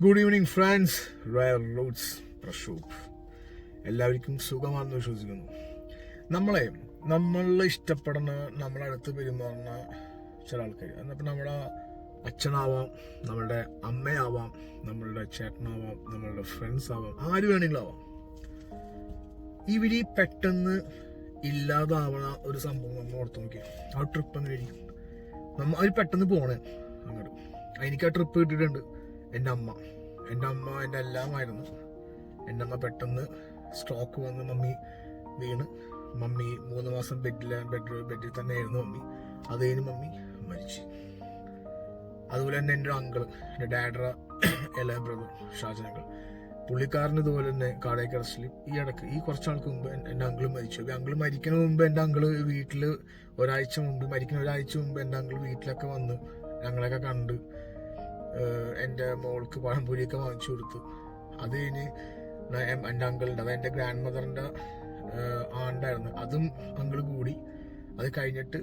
Good evening friends, rare roots പ്രഷൂപ്പ്. എല്ലാവർക്കും സുഖമാണെന്ന് വിശ്വസിക്കുന്നു. നമ്മളെ ഇഷ്ടപ്പെടുന്ന, നമ്മളെ അടുത്ത് പെരുമാറുന്ന ചില ആൾക്കാർ, എന്നിപ്പോൾ നമ്മുടെ അച്ഛനാവാം, നമ്മളുടെ അമ്മയാവാം, നമ്മളുടെ ചേട്ടനാവാം, നമ്മളുടെ ഫ്രണ്ട്സ് ആവാം, ആര് വേണമെങ്കിലും ആവാം. ഇവര് പെട്ടെന്ന് ഇല്ലാതാവണ ഒരു സംഭവം നമ്മൾ ഓർത്ത് നോക്കിയാൽ ആ ട്രിപ്പ് അങ്ങനെ ഇരിക്കും. അവർ പെട്ടെന്ന് പോണേ അങ്ങോട്ട്. എനിക്ക് ആ ട്രിപ്പ് കിട്ടിയിട്ടുണ്ട്. എൻ്റെ അമ്മ എൻ്റെ എല്ലാമായിരുന്നു. എൻ്റെ അമ്മ പെട്ടെന്ന് സ്ട്രോക്ക് വന്ന് മമ്മി വീണ്. മമ്മി 3 മാസം ബെഡിൽ തന്നെ ആയിരുന്നു മമ്മി. അത് കഴിഞ്ഞ് മമ്മി മരിച്ചു. അതുപോലെ തന്നെ എൻ്റെ അങ്കിള്, എൻ്റെ ഡാഡറ ഇളയ ബ്രദർ ഷാജൻ അങ്കിൾ, പുള്ളിക്കാരന് ഇതുപോലെ തന്നെ കാർഡിയാക് അറസ്റ്റിൽ ഈ കുറച്ച് നാൾക്ക് മുമ്പ് എൻ്റെ അങ്കിള് മരിച്ചു. അങ്കിള് മരിക്കുന്ന മുമ്പ് എൻ്റെ അങ്കിള് വീട്ടിൽ മരിക്കുന്ന ഒരാഴ്ച മുമ്പ് എൻ്റെ അങ്കിള് വീട്ടിലൊക്കെ വന്ന് ഞങ്ങളെയൊക്കെ കണ്ട് എൻ്റെ മോൾക്ക് പഴംപൊരിയൊക്കെ വാങ്ങിച്ചു കൊടുത്തു. അത് കഴിഞ്ഞ് എൻ്റെ അങ്കിളുണ്ട്, അത് എൻ്റെ ഗ്രാൻഡ് മദറിൻ്റെ ആണ്ടായിരുന്നു, അതും അങ്കിള് കൂടി. അത് കഴിഞ്ഞിട്ട്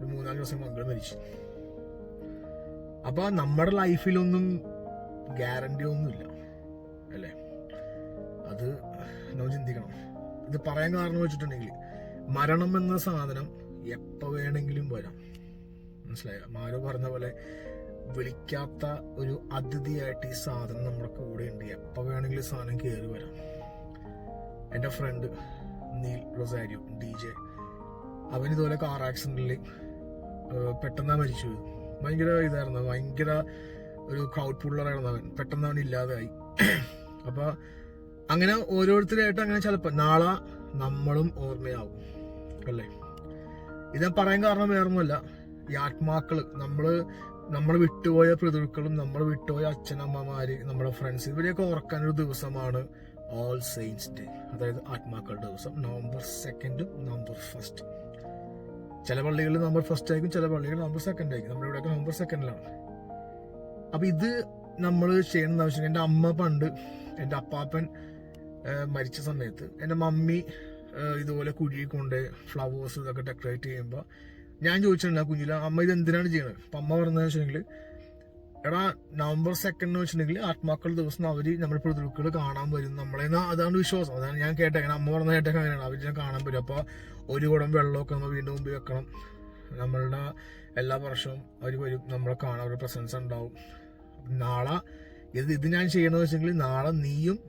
3-4 ദിവസം അങ്കിള് മരിച്ചു. അപ്പൊ നമ്മുടെ ലൈഫിലൊന്നും ഗ്യാരണ്ടി ഒന്നുമില്ല അല്ലേ? അത് നമ്മൾ ചിന്തിക്കണം. ഇത് പറയാൻ കാരണം വെച്ചിട്ടുണ്ടെങ്കിൽ മരണം എന്ന സാധനം എപ്പോ വേണമെങ്കിലും വരാം. മനസ്സിലായോ? മാരോ പറഞ്ഞ പോലെ വിളിക്കാത്ത ഒരു അതിഥിയായിട്ട് ഈ സാധനം നമ്മുടെ കൂടെ ഉണ്ട്. എപ്പോ വേണമെങ്കിലും സാധനം കയറി വരാം. എൻ്റെ ഫ്രണ്ട് നീൽ റൊസാരിയോ DJ, അവൻ ഇതുപോലെ കാർ ആക്സിഡന്റിൽ പെട്ടെന്നാ മരിച്ചു. ഭയങ്കര ഇതായിരുന്നു, ഭയങ്കര ഒരു ക്രൗഡ് പുള്ളറായിരുന്നു അവൻ. പെട്ടെന്ന് അവൻ ഇല്ലാതായി. അപ്പൊ അങ്ങനെ ഓരോരുത്തരായിട്ട് അങ്ങനെ ചിലപ്പോൾ നാളെ നമ്മളും ഓർമ്മയാവും അല്ലേ? ഇത് ഞാൻ പറയാൻ കാരണം വേറൊന്നുമല്ല, ഈ ആത്മാക്കള്, നമ്മൾ വിട്ടുപോയ പിതൃക്കളും നമ്മൾ വിട്ടുപോയ അച്ഛനമ്മമാര്, നമ്മുടെ ഫ്രണ്ട്സ്, ഇവരെയൊക്കെ ഓർക്കാനൊരു ദിവസമാണ് ഓൾ സെയിൻസ് ഡേ, അതായത് ആത്മാക്കളുടെ ദിവസം. November 2 November 1. ചില പള്ളികളിൽ November 1 ആയിരിക്കും, ചില പള്ളികളിൽ November 2 ആയിരിക്കും. നമ്മുടെ ഇവിടെയൊക്കെ November 2 അപ്പൊ ഇത് നമ്മൾ ചെയ്യുന്ന ആവശ്യം. എൻ്റെ അമ്മ പണ്ട്, എൻ്റെ അപ്പാപ്പൻ മരിച്ച സമയത്ത് എൻ്റെ മമ്മി ഇതുപോലെ കുഴി കൊണ്ട് ഫ്ലവേഴ്സ് ഇതൊക്കെ ഡെക്കറേറ്റ് ചെയ്യുമ്പോൾ ഞാൻ ചോദിച്ചിട്ടുണ്ട് കുഞ്ഞില, അമ്മ ഇത് എന്തിനാണ് ചെയ്യണത്? അപ്പൊ അമ്മ പറഞ്ഞതെന്ന് വെച്ചിട്ടുണ്ടെങ്കിൽ, എടാ November 2 എന്ന് വെച്ചിട്ടുണ്ടെങ്കിൽ ആത്മാക്കളുടെ ദിവസം അവര് നമ്മുടെ പിതൃക്കൾ കാണാൻ വരും നമ്മളെ. അതാണ് വിശ്വാസം. അതാണ് ഞാൻ കേട്ടേക്കണം. അമ്മ പറഞ്ഞ കേട്ടേക്കാൻ അങ്ങനെയാണ്, അവര് കാണാൻ വരും. അപ്പൊ ഒരു കുടം വെള്ളമൊക്കെ നമ്മൾ വീണ്ടും മുമ്പിൽ വെക്കണം. നമ്മളുടെ എല്ലാ വർഷവും അവർ വരും, നമ്മളെ കാണാൻ ഒരു പ്രസൻസ് ഉണ്ടാവും. നാളെ ഇത് ഞാൻ ചെയ്യണമെന്ന് വെച്ചെങ്കിൽ, നാളെ നീയും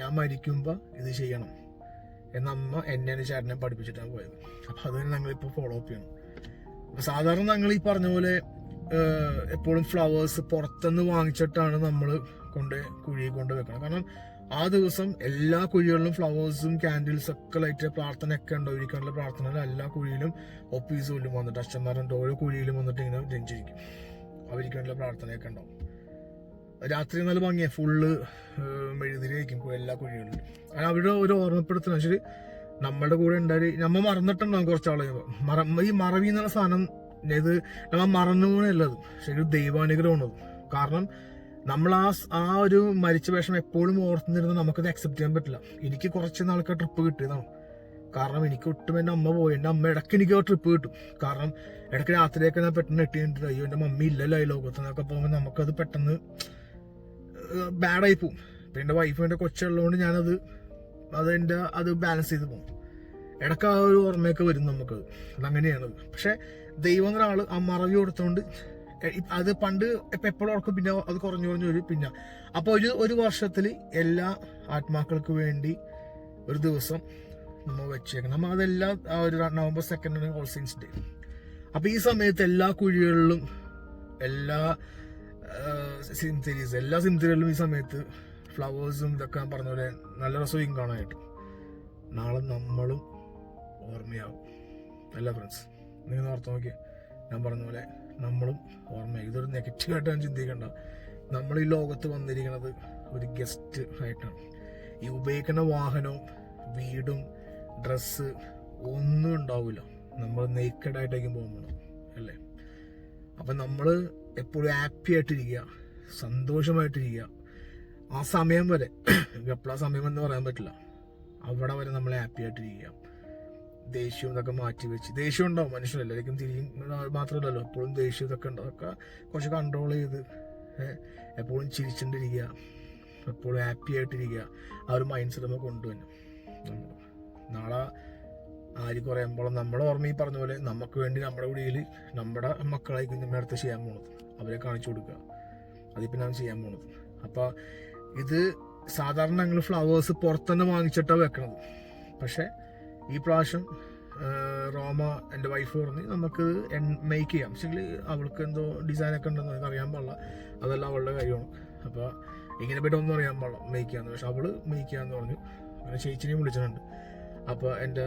ഞാൻ മരിക്കുമ്പോ ഇത് ചെയ്യണം എന്നമ്മ എന്നെ ചേട്ടനെ പഠിപ്പിച്ചിട്ടാണ് പോയത്. അപ്പൊ അത് ഞങ്ങളിപ്പോ ഫോളോ അപ്പ് ചെയ്യണം. സാധാരണ ഞങ്ങൾ ഈ പറഞ്ഞ പോലെ എപ്പോഴും ഫ്ലവേഴ്സ് പുറത്തുനിന്ന് വാങ്ങിച്ചിട്ടാണ് നമ്മൾ കുഴി കൊണ്ട് വെക്കണം. കാരണം ആ ദിവസം എല്ലാ കുഴികളിലും ഫ്ലവേഴ്സും ക്യാൻഡിൽസ് ഒക്കെ ലൈറ്റ് പ്രാർത്ഥനയൊക്കെ ഉണ്ടാവും. ഇരിക്കാനുള്ള പ്രാർത്ഥന എല്ലാ കുഴിയിലും ഒപ്പീസും വന്നിട്ട് അച്ഛന്മാരുണ്ട്, ഓരോ കുഴിയിലും വന്നിട്ട് ഇങ്ങനെ രഞ്ജിരിക്കും. അവർക്ക് പ്രാർത്ഥനയൊക്കെ ഉണ്ടാവും. രാത്രി നല്ല ഭംഗിയാണ്, ഫുള്ള് മെഴുതിരിക്കും എല്ലാ കുഴികളിലും. കാരണം അവരുടെ ഒരു ഓർമ്മപ്പെടുത്തുന്ന വെച്ചാൽ നമ്മളുടെ കൂടെ ഉണ്ടായി നമ്മ മറന്നിട്ടുണ്ടാവും കുറച്ചാളെ. ഈ മറവി എന്നുള്ള സാധനം ഇത് നമ്മ മറന്നുപോണല്ലത്, ശരി ദൈവാനുഗ്രഹമാണത്. കാരണം നമ്മൾ ആ ഒരു മരിച്ച വേഷം എപ്പോഴും ഓർത്തുനിരുന്ന് നമുക്കത് അക്സെപ്റ്റ് ചെയ്യാൻ പറ്റില്ല. എനിക്ക് കുറച്ച് നാൾക്ക് ട്രിപ്പ് കിട്ടിയതാണ്. കാരണം എനിക്ക് ഒട്ടും എൻ്റെ അമ്മ പോയി. എൻ്റെ അമ്മ ഇടയ്ക്ക് എനിക്ക് ആ ട്രിപ്പ് കിട്ടും. കാരണം ഇടയ്ക്ക് രാത്രിയൊക്കെ ഞാൻ പെട്ടെന്ന് എട്ടിയിട്ട് അയ്യോ എൻ്റെ മമ്മി ഇല്ലല്ലോ ഈ ലോകത്ത് എന്നൊക്കെ പോകുമ്പോൾ നമുക്കത് പെട്ടെന്ന് ബാഡായി പോവും. ഇപ്പം എൻ്റെ വൈഫും എൻ്റെ കൊച്ചുള്ളതുകൊണ്ട് ഞാനത് അത് ബാലൻസ് ചെയ്ത് പോകും. ഇടയ്ക്ക് ആ ഒരു ഓർമ്മയൊക്കെ വരും നമുക്കത്. അതങ്ങനെയാണത്. പക്ഷെ ദൈവം ഒരാൾ ആ മറവി കൊടുത്തോണ്ട് അത് പണ്ട് ഇപ്പം എപ്പോഴും ഓർക്കും, പിന്നെ അത് കുറഞ്ഞു വരും. പിന്നെ അപ്പോൾ ഒരു വർഷത്തിൽ എല്ലാ ആത്മാക്കൾക്ക് വേണ്ടി ഒരു ദിവസം നമ്മൾ വെച്ചേക്കണം. നമ്മൾ അതെല്ലാം ഒരു November 2 ഓൾ സെയിൻസ് ഡേ. അപ്പൊ ഈ സമയത്ത് എല്ലാ കുഴികളിലും എല്ലാ സിംതേരികളിലും ഈ സമയത്ത് ഫ്ലവേഴ്സും ഇതൊക്കെ പറഞ്ഞ പോലെ നല്ല രസവും കാണാനായിട്ട്. നാളെ നമ്മളും ഓർമ്മയാവും അല്ല ഫ്രണ്ട്സ്? നിങ്ങൾ ഓർത്ത് നോക്കിയ ഞാൻ പറഞ്ഞ പോലെ നമ്മളും ഓർമ്മയാവും. ഇതൊരു നെഗറ്റീവായിട്ട് ഞാൻ ചിന്തിക്കേണ്ട. നമ്മൾ ഈ ലോകത്ത് വന്നിരിക്കുന്നത് ഒരു ഗസ്റ്റ് ആയിട്ടാണ്. ഈ ഉപയോഗിക്കുന്ന വാഹനവും വീടും ഡ്രസ്സ് ഒന്നും ഉണ്ടാവില്ല. നമ്മൾ നെയ്ക്കഡായിട്ടേക്കും പോകുമ്പോൾ അല്ലേ? അപ്പം നമ്മൾ എപ്പോഴും ഹാപ്പി ആയിട്ടിരിക്കുക, സന്തോഷമായിട്ടിരിക്കുക. ആ സമയം വരെ, എപ്പോഴാ സമയം എന്ന് പറയാൻ പറ്റില്ല, അവിടെ വരെ നമ്മൾ ഹാപ്പി ആയിട്ടിരിക്കുക. ദേഷ്യം ഇതൊക്കെ മാറ്റി വെച്ച്, ദേഷ്യം ഉണ്ടാവും മനുഷ്യരെല്ലാവർക്കും, മാത്രമല്ലല്ലോ എപ്പോഴും ദേഷ്യം ഇതൊക്കെ ഉണ്ടാവും. അതൊക്കെ കുറച്ച് കൺട്രോൾ ചെയ്ത് എപ്പോഴും ചിരിച്ചിട്ടിരിക്കുക. എപ്പോഴും ഹാപ്പി ആയിട്ടിരിക്കുക, ആ ഒരു മൈൻഡ് സെറ്റ് നമ്മൾ കൊണ്ടുവന്നു. നാളെ ആര് കുറയുമ്പോഴും നമ്മുടെ ഓർമ്മ ഈ പറഞ്ഞ പോലെ നമുക്ക് വേണ്ടി നമ്മുടെ വീടിൽ നമ്മുടെ മക്കളായിരിക്കും നമ്മുടെ അടുത്ത് ചെയ്യാൻ പോണത്, അവരെ കാണിച്ചു കൊടുക്കുക, അതിപ്പോൾ ഞാൻ ചെയ്യാൻ പോണത്. അപ്പോൾ ഇത് സാധാരണ ഞങ്ങൾ ഫ്ലവേഴ്സ് പുറത്തുനിന്ന് വാങ്ങിച്ചിട്ടാണ് വെക്കണത്. പക്ഷേ ഈ പ്രാവശ്യം റോമ എൻ്റെ വൈഫ് പറഞ്ഞ് നമുക്ക് മേക്ക് ചെയ്യാം. പക്ഷേ അവൾക്ക് എന്തോ ഡിസൈനൊക്കെ ഉണ്ടെന്ന് എനിക്ക് അറിയാൻ പാടില്ല, അതെല്ലാം അവളുടെ കാര്യമാണ്. അപ്പോൾ ഇങ്ങനെ പറ്റി ഒന്നും അറിയാൻ പാടില്ല മേക്ക് ചെയ്യാന്ന്. പക്ഷെ അവള് മേക്ക് ചെയ്യാന്ന് പറഞ്ഞു. അങ്ങനെ ചേച്ചിനെയും വിളിച്ചിട്ടുണ്ട്. അപ്പോൾ എൻ്റെ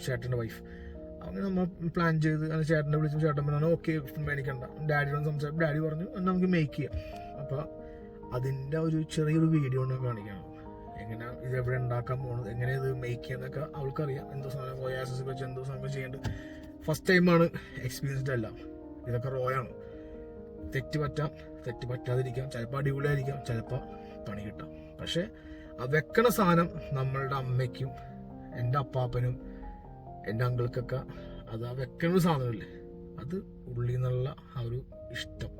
ചേട്ടൻ്റെ വൈഫ് അങ്ങനെ നമ്മൾ പ്ലാൻ ചെയ്ത് അങ്ങനെ ചേട്ടനെ വിളിച്ചു. ചേട്ടൻ പറഞ്ഞു ഓക്കെ മേടിക്കണ്ട, ഡാഡിയോട് സംസാരിച്ചു. ഡാഡി പറഞ്ഞു നമുക്ക് മേക്ക് ചെയ്യാം. അപ്പോൾ അതിൻ്റെ ഒരു ചെറിയൊരു വീഡിയോ ആണ് കാണിക്കണം, എങ്ങനെ ഇതെവിടെ ഉണ്ടാക്കാൻ പോകുന്നത്, എങ്ങനെ ഇത് മേക്ക് ചെയ്യാന്നൊക്കെ അവൾക്കറിയാം. എന്തോ സാധനം റോയാസസ് വെച്ച് എന്തോ സാധനം ചെയ്യേണ്ടത്. ഫസ്റ്റ് ടൈമാണ്, എക്സ്പീരിയൻസ്ഡ് അല്ല. ഇതൊക്കെ റോയാണ്. തെറ്റ് പറ്റാതിരിക്കാം, ചിലപ്പോൾ അടിപൊളിയായിരിക്കാം, ചിലപ്പോൾ പണി കിട്ടാം. പക്ഷെ ആ വെക്കണ സാധനം നമ്മളുടെ അമ്മയ്ക്കും എൻ്റെ അപ്പാപ്പനും എൻ്റെ അങ്കിൾക്കൊക്കെ അത് ആ വെക്കണ സാധനമില്ലേ, അത് ഉള്ളിൽ നിന്നുള്ള ആ ഒരു ഇഷ്ടം,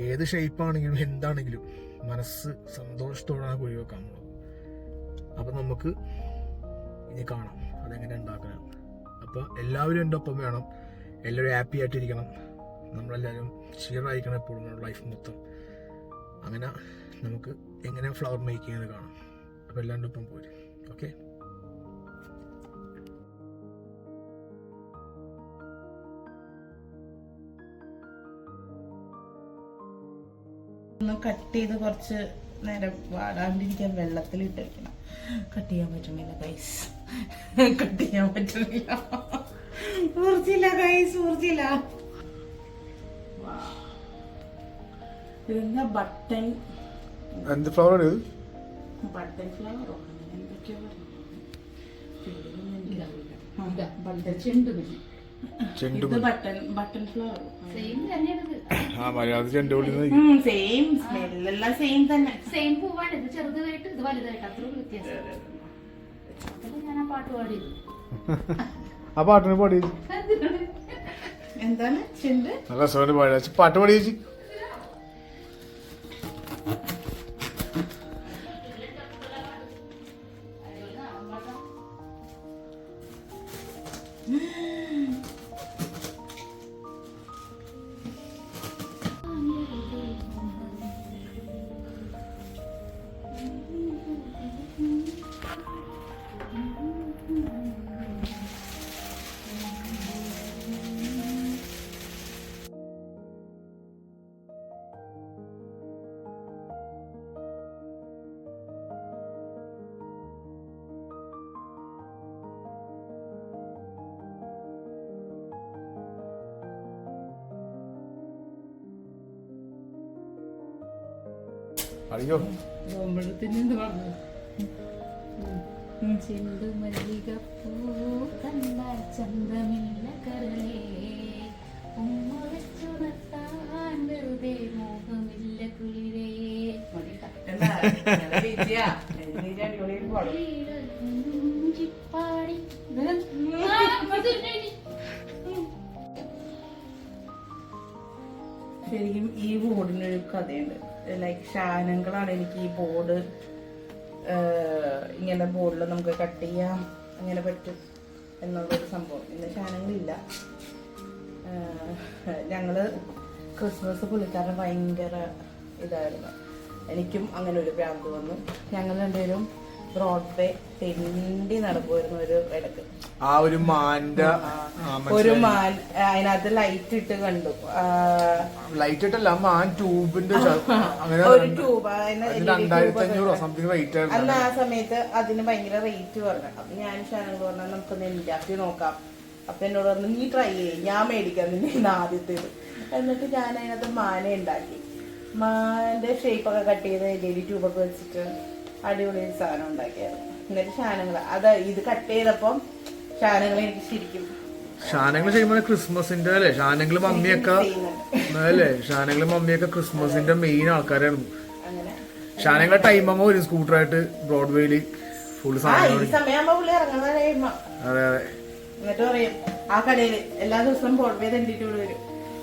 ഏത് ഷേപ്പാണെങ്കിലും എന്താണെങ്കിലും മനസ്സ് സന്തോഷത്തോടാണ് കുഴി വെക്കാൻ പോകുന്നത്. അപ്പം നമുക്ക് ഇനി കാണാം അതെങ്ങനെ ഉണ്ടാക്കണം. അപ്പം എല്ലാവരും എൻ്റെ ഒപ്പം വേണം, എല്ലാവരും ഹാപ്പി ആയിട്ടിരിക്കണം, നമ്മളെല്ലാവരും ഷെയറായിരിക്കണം എപ്പോഴും നമ്മുടെ ലൈഫ് മൊത്തം. അങ്ങനെ നമുക്ക് എങ്ങനെ ഫ്ലവർ മേക്ക് ചെയ്യുന്നത് കാണാം. അപ്പം എല്ലാവരുടെ ഒപ്പം പോരും. ഓക്കെ, കട്ട് ചെയ്ത് കുറച്ച് നേരം വാടാണ്ടിരിക്കാൻ വെള്ളത്തിലിട്ട് വെക്കണം. കട്ട് ചെയ്യാൻ പറ്റണില്ല ഗൈസ്, കട്ട് ചെയ്യാൻ പറ്റണില്ല, ഊർജില്ല ഗൈസ്, ഊർജില്ല. ഇതെന്താ ബട്ടൺ ഫ്ലവർ, ബട്ടൺ ഫ്ലവറോ എന്തൊക്കെയോ ഇത് ബട്ടൺ ഫ്ലവർ സെയിം സ്മെല്ലെല്ലാം സെയിം തന്നെ. സെയിം പൂവാണ്, ഇത് ചെറുതായിട്ട് ഇത് വലുതായിട്ട്, അത്ര വ്യത്യാസം. ഞാൻ ആ പാട്ട് പാടിയത്, ആ പാട്ടിനെ പാടി എന്താണ് ചെണ്ട് പാട്ട് പാടി ചേച്ചി. അയ്യോ നോമ്പഴത്തിന് പറഞ്ഞു ചെണ്ടു മല്ലികപ്പൂ കണ്ടാൽ ചന്തമില്ല കരളേ, ഉമ്മച്ചുണർത്താൻ വെറുതെ മോഹമില്ല കുളിരേ. പാടി ശരിക്കും ഈ ബോർഡിനൊരു കഥയുണ്ട്. ലൈക്ക് ശാനങ്ങളാണ് എനിക്ക് ഈ ബോർഡ് ഇങ്ങനെ ബോർഡിൽ നമുക്ക് കട്ട് ചെയ്യാം അങ്ങനെ പറ്റും എന്നുള്ളൊരു സംഭവം. ഇന്ന് ശാനങ്ങളില്ല. ഞങ്ങള് ക്രിസ്മസ് പുള്ളിക്കാരൻ ഭയങ്കര ഇതായിരുന്നു. എനിക്കും അങ്ങനെ ഒരു ഭ്രാന്ത് വന്നു. ഞങ്ങൾ രണ്ടുപേരും ബ്രോഡ്വേ തെണ്ടി നടക്കുമായിരുന്നു ഒരു ഇടക്ക്. ആ ഒരു മാന്റെ ഒരു മാൻ അതിനകത്ത് ലൈറ്റ് ഇട്ട് കണ്ടു. ലൈറ്റ് ഇട്ടല്ല, മാൻ ട്യൂബിന്റെ ഒരു ട്യൂബ് അന്ന് ആ സമയത്ത് അതിന് ഭയങ്കര റേറ്റ് പറഞ്ഞു. അപ്പൊ ഞാൻ ഷാനോട് പറഞ്ഞാൽ നമുക്കൊന്ന് ഉണ്ടാക്കി നോക്കാം. അപ്പൊ എന്നോട് പറഞ്ഞു നീ ട്രൈ ചെയ്യേ, ഞാൻ മേടിക്കാം നിന്നെ ആദ്യത്തേത്. എന്നിട്ട് ഞാൻ അതിനകത്ത് മാനെ ഉണ്ടാക്കി. മാന്റെ ഷേപ്പൊക്കെ കട്ട് ചെയ്ത് എലി ട്യൂബൊക്കെ വെച്ചിട്ട് അടിപൊളി സാധനം ഉണ്ടാക്കിയായിരുന്നു. എന്നിട്ട് ഷാനങ്ങൾ ഇത് കട്ട് ചെയ്തപ്പം ഷാനങ്ങൾ എനിക്ക് ശരിക്കും ഷാനങ്ങൾ ചെയ്യുമ്പോൾ ക്രിസ്മസിന്റെ അല്ലേ, ഷാനങ്ങൾ മമ്മിയൊക്കെ അല്ലേ, ഷാനങ്ങൾ മമ്മിയൊക്കെ ക്രിസ്മസിന്റെ മെയിൻ ആൾക്കാരായിരുന്നു. ഷാനങ്ങളെ ടൈം ആകുമ്പോ ഒരു സ്കൂട്ടറായിട്ട് ബ്രോഡ്വേയില് ഫുൾ സമയമാകുമ്പോ പുള്ളി ഇറങ്ങുന്ന ടൈമാ. അതെ അതെ. എന്നിട്ട് പറയും ആ കടയില് എല്ലാ ദിവസവും ബ്രോഡ്വേ തണ്ടിട്ട് ഇവിടെ വരും.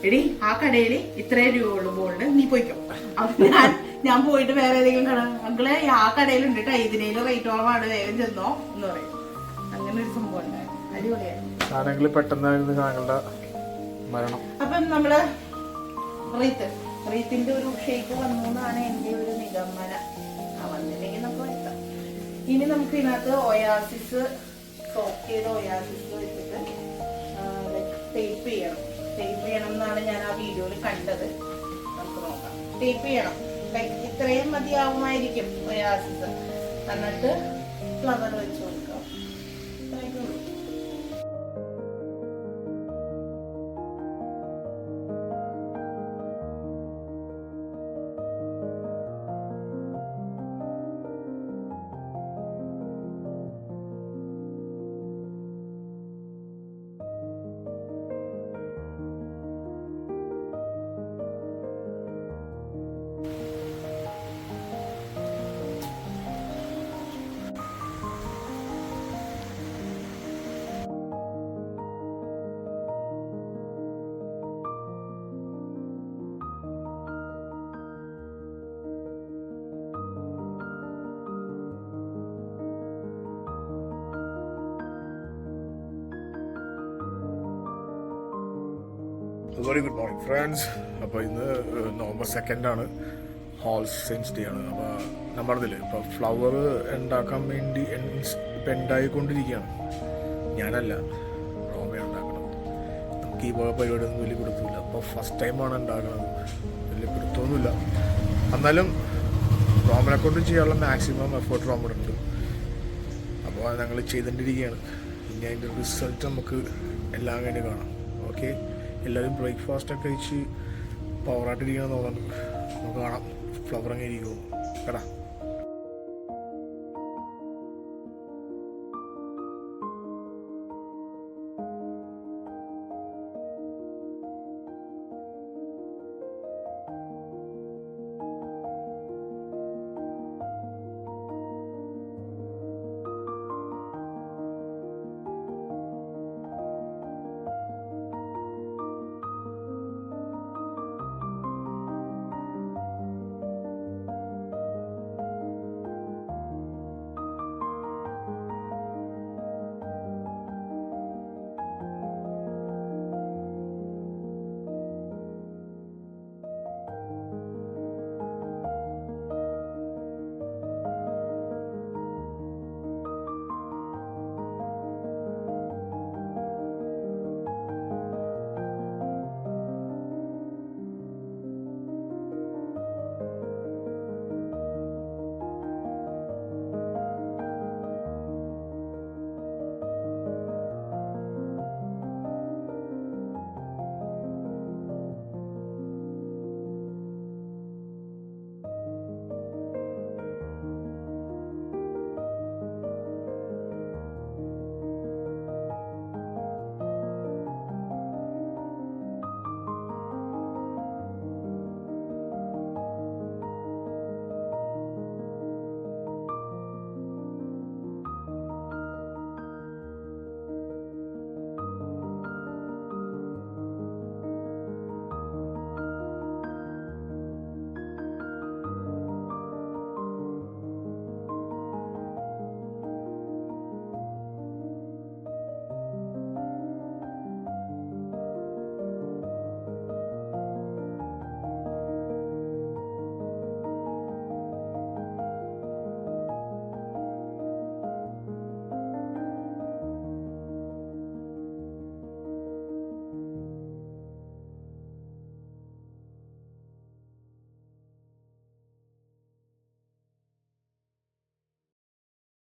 എടി ആ കടയില് ഇത്രയും രൂപ ഉള്ളു ബോൾഡ്, നീ പോയിക്കോ. അപ്പൊ ഞാൻ ഞാൻ പോയിട്ട് വേറെ ഏതെങ്കിലും കട അങ്കിളെ ആ കടയിലുണ്ട് കേട്ടോ, ഇതിനേലും റേറ്റ് കുറവാണ്, വേഗം ചെന്നോ എന്ന് പറയും. അങ്ങനെ ഒരു സംഭവം ഉണ്ടായിരുന്നു, അടിപൊളിയായിരുന്നു. പെട്ടെന്നായിരുന്നു താങ്കളുടെ മരണം. അപ്പം നമ്മള് റീത്തിന്റെ ഒരു ഷേപ്പ് വന്നു എന്നാണ് എന്റെ ഒരു നിഗമന. വന്നില്ലെങ്കിൽ നമുക്ക് വെക്കാം. ഇനി നമുക്ക് ഇതിനകത്ത് ഒയാസിസ്, സോക്ക് ചെയ്ത ഒയാസിസ് വെച്ചിട്ട് ടേപ്പ് ചെയ്യണം എന്നാണ് ഞാൻ ആ വീഡിയോയിൽ കണ്ടത്. നമുക്ക് നോക്കാം. ടേപ്പ് ചെയ്യണം, ഇത്രയും മതിയാവുമായിരിക്കും ഒയാസിസ്. എന്നിട്ട് ഫ്ലവർ വെച്ച് കൊടുക്കാം. ഇത്രയൊക്കെ ഉള്ളൂ. Very good morning friends. അപ്പോൾ ഇന്ന് നവംബർ 2 ഹോൾ സെയിൻസ് ഡേ ആണ്. അപ്പോൾ നമ്മളതിൽ ഇപ്പോൾ ഫ്ലവർ ഉണ്ടാക്കാൻ വേണ്ടി ഇപ്പം ഉണ്ടായിക്കൊണ്ടിരിക്കുകയാണ്. ഞാനല്ല, റോമ ഉണ്ടാക്കണം. നമുക്ക് ഈ പരിപാടിയൊന്നും വലിയ പിടുത്തമില്ല. അപ്പോൾ ഫസ്റ്റ് ടൈമാണ് ഉണ്ടാക്കുന്നത്, വലിയ പിടുത്തമൊന്നുമില്ല. എന്നാലും റോമനെ കൊണ്ട് ചെയ്യാനുള്ള മാക്സിമം എഫേർട്ട് റോമനുണ്ട്. അപ്പോൾ ഞങ്ങൾ ചെയ്തുകൊണ്ടിരിക്കുകയാണ്. ഇനി അതിൻ്റെ റിസൾട്ട് നമുക്ക് എല്ലാം കഴിഞ്ഞ് കാണാം. ഓക്കെ, എല്ലാവരും ബ്രേക്ക്ഫാസ്റ്റൊക്കെ കഴിച്ച് പവറായിട്ടിരിക്കണം തോന്നുന്നുണ്ട്. നമുക്ക് കാണാം ഫ്ലവർ അങ്ങനെ ഇരിക്കുമോ കേട്ടാ.